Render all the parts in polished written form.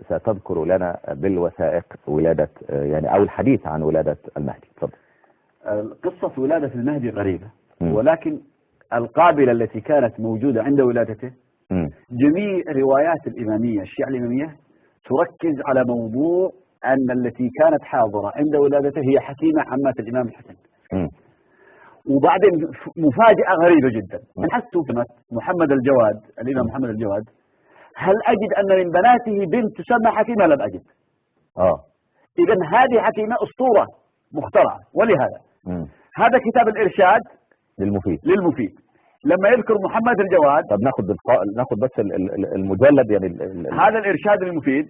ستذكر لنا بالوثائق ولادة يعني أو الحديث عن ولادة المهدي. تفضل. قصة ولادة المهدي غريبة، ولكن القابلة التي كانت موجودة عند ولادته جميع روايات الإمامية الشيعة الإمامية تركز على موضوع أن التي كانت حاضرة عند ولادته هي حكيمة عمة الإمام الحسن. وبعدين مفاجأة غريبة جدا، بحثت في محمد الجواد، الإمام محمد الجواد، هل أجد أن من بناته بنت تسمى حكيمة؟ لم أجد. إذن هذه حكيمة أسطورة مخترعة. ولهذا هذا كتاب الإرشاد للمفيد لما يذكر محمد الجواد. طب ناخد بس المجلد يعني هذا الإرشاد للمفيد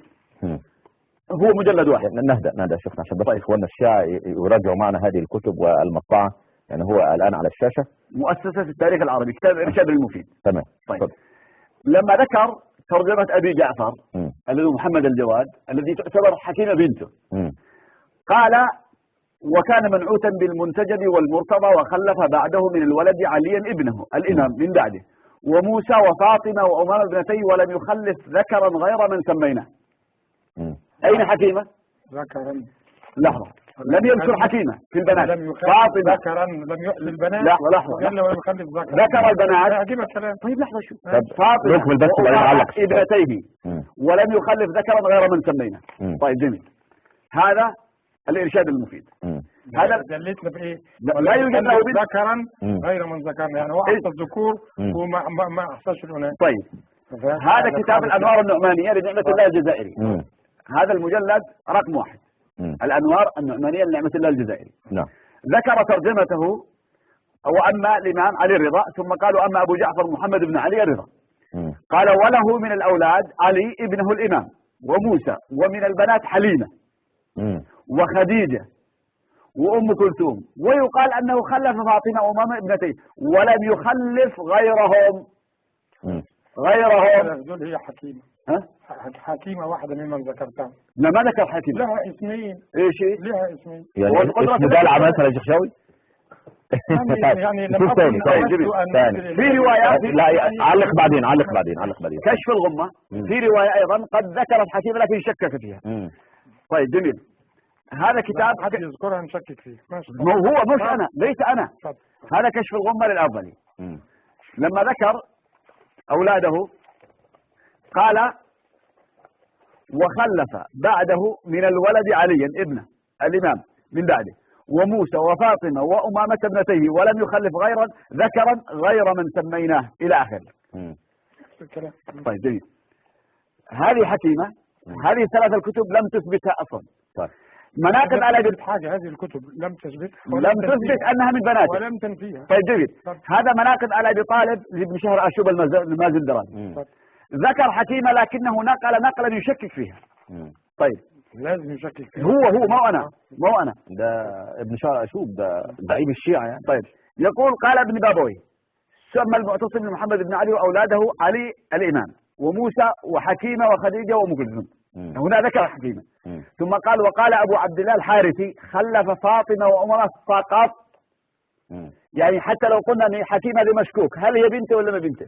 هو مجلد واحد. نهدى شيخنا عشان بس إخواننا الشيعة يراجعوا معنا هذه الكتب والمطبعة، يعني هو الآن على الشاشة مؤسسة التاريخ العربي، كتاب الإرشاد للمفيد. تمام. طيب. لما ذكر ترجمة أبي جعفر الذي محمد الجواد الذي تعتبر حكيمة بنته، قال: وكان منعوتا بالمنتجب والمرتضى وخلف بعده من الولد عليا ابنه الإمام من بعده وموسى وفاطمة وأمام ابنتيه ولم يخلف ذكرا غير من سميناه. أين حكيمة؟ ذكرا. لحظة، لم يذكر حكيمة في البنات. فاطمة ذكرا لم يخلف البنات. لحظة قال ولم يخلف ذكر البنات. عجيب الكلام. طيب لحظة شو. فاطمة ابنتيه ولم يخلف ذكرا غير من سميناه. طيب جميل. هذا الإرشاد المفيد. هذا دلتنا بإيه؟ لا يوجد له ذكرا غير من ذكرنا، يعني هو أحصى الذكور وما أحصاش الأناث. طيب هذا كتاب الأنوار النعمانية لنعمة الله الجزائري. هذا المجلد رقم 1. الأنوار النعمانية لنعمة الله الجزائري. ذكر ترجمته وأما الإمام علي الرضا، ثم قالوا أما أبو جعفر محمد بن علي الرضا. قال: وله من الأولاد علي ابنه الإمام وموسى، ومن البنات حليمة وخديجة وأم كلثوم، ويقال أنه خلف فاطمة وأمام ابنتيه ولم يخلف غيرهم. دول هي حكيمة. حكيمة واحدة ممن ذكرتها. لا ما ذكر حكيمة. لها اسمين. ايش هي؟ لها اسمين. يعني اسم دلع مثلا يا شيخ شاوي؟ يعني لما في روايات. لا علق بعدين. كشف الغمة في رواية أيضا قد ذكرت حكيمة لكن شكك فيها. طيب جميل. هذا كتاب حد يذكرها نشكك فيه. هو مش أنا، ليس أنا. هذا كشف الغمة للأفضلي. لما ذكر أولاده قال: وخلف بعده من الولد عليا ابنه الإمام من بعده وموسى وفاطمة وأمامة ابنتيه ولم يخلف ذكرا غير من سميناه إلى آخره. طيب جميل. هذه حكيمة. هذه الثلاث الكتب لم تثبتها أصلا. مناقب على حاجة. هذه الكتب لم تثبت أنها من بناته ولم تنفيها. طيب جميل. هذا مناقب على أبي طالب لابن شهر أشوب المازندراني. ذكر حكيمة لكنه نقلا يشكك فيها. طيب لازم يشكك فيها. هو مو أنا ده ابن شهر أشوب، ده زعيم الشيعة يعني. طيب يقول: قال ابن بابوي: سمى المعتصم محمد بن علي وأولاده علي الإمام وموسى وحكيمة وخديجة وأم كلثوم. هنا ذكر حكيمة. ثم قال: وقال أبو عبد الله الحارثي خلف فاطمة وعمر فقط. يعني حتى لو قلنا أن حكيمة هذه مشكوك، هل هي بنته ولا ما بنته؟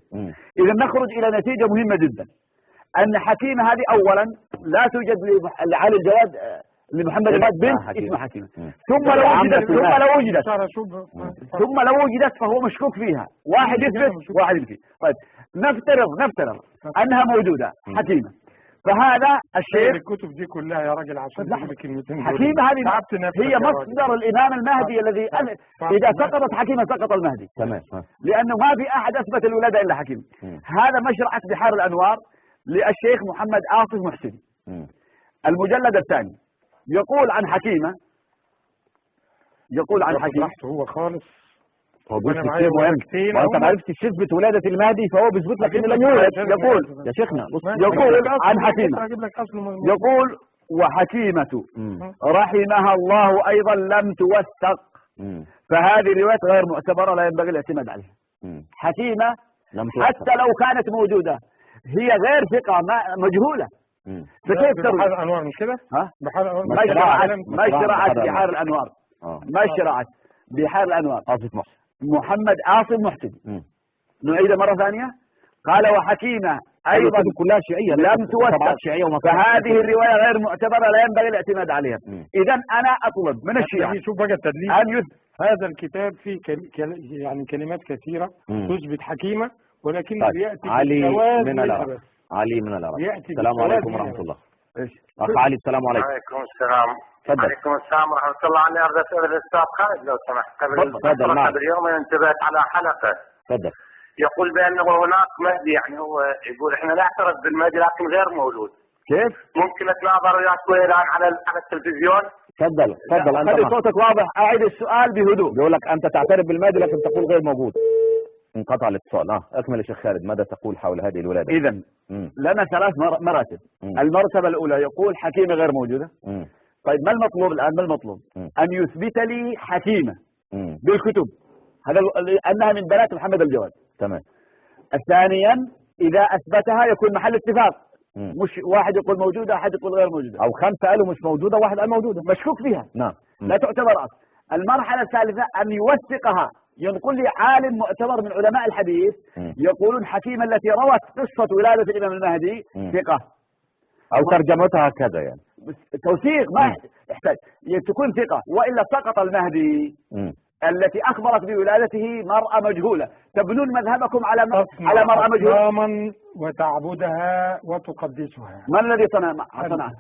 إذا نخرج إلى نتيجة مهمة جدا، أن حكيمة هذه أولا لا توجد لعلي الجواد لمحمد الجواد بنت اسمها حكيمة. ثم لو وجدت فهو مشكوك فيها. واحد يثبت واحد ينفي. طيب نفترض أنها موجودة حكيمة، فهذا الشيخ. الكتب دي كلها يا راجل عشان كلمتين. حكيمة هذه هي مصدر الإمام المهدي الذي إذا سقطت حكيمة سقط المهدي. تمام. لأنه ما في أحد أثبت الولادة إلا حكيمة. هذا مشرعة بحار الأنوار للشيخ محمد آصف محسني. المجلد الثاني يقول عن حكيمة هو خالص. هو بيثبت شيء مهم، وانت ما عرفتش تثبت ولادة المهدي فهو بيثبت لك انه لم يولد. يقول يا شيخنا يقول عن حكيمة، يقول: وحكيمة رحمها الله أيضا لم توثق، فهذه الروايات غير معتبرة لا ينبغي الاعتماد عليها. حكيمة حتى لو كانت موجودة هي غير ثقة مجهولة. فكيف تروي؟ بحار الأنوار مش كده؟ ما شرعت بحار الأنوار. ما شرعت بحار الأنوار. محمد آصف محسن. نعيد مرة ثانية. قال: وحكيمة أيضا كلها شيعية لم توثق شيعية فهذه الرواية غير معتبرة لا ينبغي الاعتماد عليها. إذا أنا أطلب من الشيعة شوف بقى التدليس أن هذا الكتاب فيه يعني كلمات كثيرة تثبت حكيمة، ولكن طيب. يأتي علي بالجواز من منها العراق. بس. علي من العراق. يأتي السلام بالجواز عليكم منها ورحمة بس. الله. إيش؟ أخ علي السلام عليكم. وعليكم السلام. تفضل. وعليكم السلام ورحمة الله. أنا أريد أسأل الأستاذ خالد لو سمحت. تفضل. نعم. قبل يوم انتبهت على حلقة تفضل. يقول بأنه هناك مهدي، يعني هو يقول إحنا نعترف بالمهدي لكن غير مولود. كيف؟ ممكن أتناظر وياك الآن على التلفزيون؟ تفضل أنت. خلي صوتك واضح. أعيد السؤال بهدوء. بيقول لك أنت تعترف بالمهدي لكن تقول غير موجود. انقطع الاتصال. أكمل يا شيخ خالد، ماذا تقول حول هذه الولادة؟ إذا لنا ثلاث مراتب. المرتبة الأولى يقول حكيمة غير موجودة. طيب ما المطلوب الآن؟ ما المطلوب؟ أن يثبت لي حكيمة بالكتب هذا أنها من بنات محمد الجواد. تمام. ثانيا إذا أثبتها يكون محل اتفاق، مش واحد يقول موجودة أحد يقول غير موجودة، أو 5 قالوا مش موجودة واحد قال موجودة مشكوك فيها. نعم. لا تعتبر أصل. المرحلة الثالثة أن يوثقها، ينقل لي عالم معتبر من علماء الحديث يقولون حكيمة التي روت قصة ولادة الإمام المهدي ثقة، أو ترجمتها كذا يعني توثيق ما يحتاج تكون ثقة، وإلا سقط المهدي. التي أخبرت بولادته مرأة مجهولة. تبنون مذهبكم على مرأة مجهولة وتعبدها وتقدسها. من الذي صنعها؟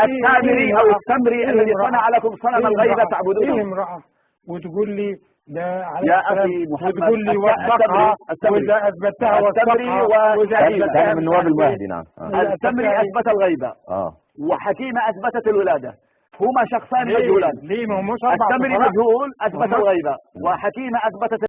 السامري أو السمري الذي صنع لكم صنم الغيبة تعبدونه. إيه امرأة وتقول لي ده على يا أخي محمد، وتقول لي وثقها وإذا أثبتها وثقها كان من نواب المهدي. نعم. السمري أثبت الغيبة وحكيمة أثبتت الولادة، هما شخصان مجهولان. ليه ما هموش السمري مجهول أثبت الغيبة وحكيمة أثبتت